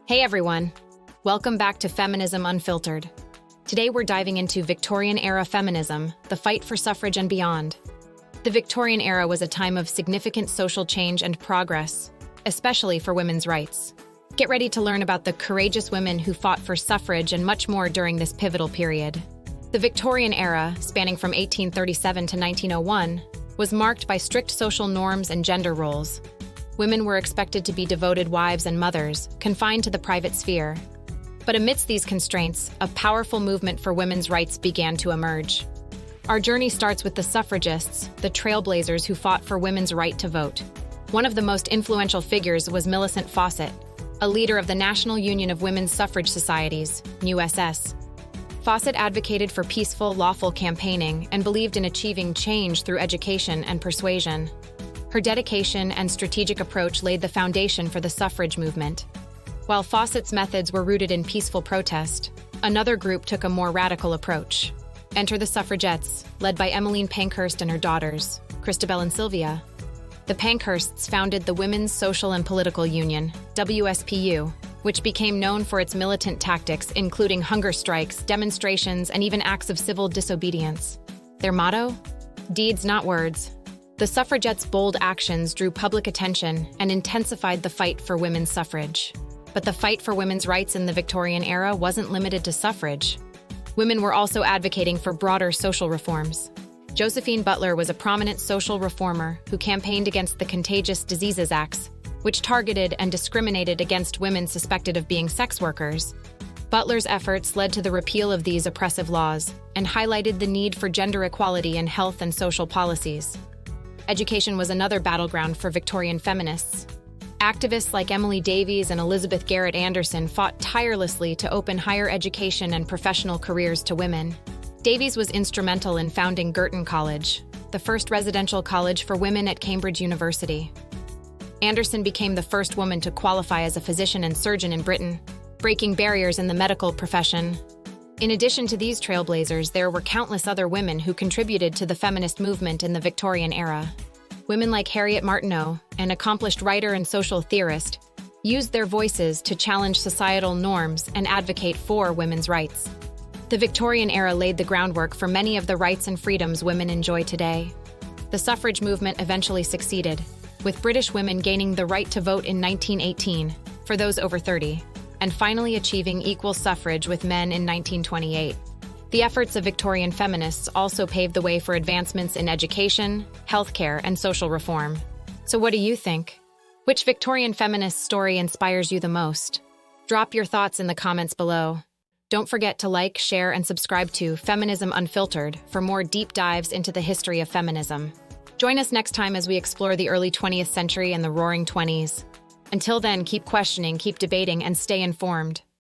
Hey everyone, welcome back to Feminism Unfiltered. Today we're diving into Victorian Era Feminism, the fight for suffrage and beyond. The Victorian era was a time of significant social change and progress, especially for women's rights. Get ready to learn about the courageous women who fought for suffrage and much more during this pivotal period. The Victorian era, spanning from 1837 to 1901, was marked by strict social norms and gender roles. Women were expected to be devoted wives and mothers, confined to the private sphere. But amidst these constraints, a powerful movement for women's rights began to emerge. Our journey starts with the suffragists, the trailblazers who fought for women's right to vote. One of the most influential figures was Millicent Fawcett, a leader of the National Union of Women's Suffrage Societies, NUWSS. Fawcett advocated for peaceful, lawful campaigning and believed in achieving change through education and persuasion. Her dedication and strategic approach laid the foundation for the suffrage movement. While Fawcett's methods were rooted in peaceful protest, another group took a more radical approach. Enter the suffragettes, led by Pankhurst and her daughters, Christabel and Sylvia. The Pankhursts founded the Women's Social and Political Union, WSPU, which became known for its militant tactics, including hunger strikes, demonstrations, and even acts of civil disobedience. Their motto? Deeds, not words. The suffragettes' bold actions drew public attention and intensified the fight for women's suffrage. But the fight for women's rights in the Victorian era wasn't limited to suffrage. Women were also advocating for broader social reforms. Josephine Butler was a prominent social reformer who campaigned against the Contagious Diseases Acts, which targeted and discriminated against women suspected of being sex workers. Butler's efforts led to the repeal of these oppressive laws and highlighted the need for gender equality in health and social policies. Education was another battleground for Victorian feminists. Activists like Davies and Elizabeth Garrett Anderson fought tirelessly to open higher education and professional careers to women. Davies was instrumental in founding Girton College, the first residential college for women at Cambridge University. Anderson became the first woman to qualify as a physician and surgeon in Britain, breaking barriers in the medical profession. In addition to these trailblazers, there were countless other women who contributed to the feminist movement in the Victorian era. Women like Harriet Martineau, an accomplished writer and social theorist, used their voices to challenge societal norms and advocate for women's rights. The Victorian era laid the groundwork for many of the rights and freedoms women enjoy today. The suffrage movement eventually succeeded, with British women gaining the right to vote in 1918 for those over 30. And finally achieving equal suffrage with men in 1928. The efforts of Victorian feminists also paved the way for advancements in education, healthcare, and social reform. So what do you think? Which Victorian feminist story inspires you the most? Drop your thoughts in the comments below. Don't forget to like, share, and subscribe to Feminism Unfiltered for more deep dives into the history of feminism. Join us next time as we explore the early 20th century and the Roaring '20s. Until then, keep questioning, keep debating, and stay informed.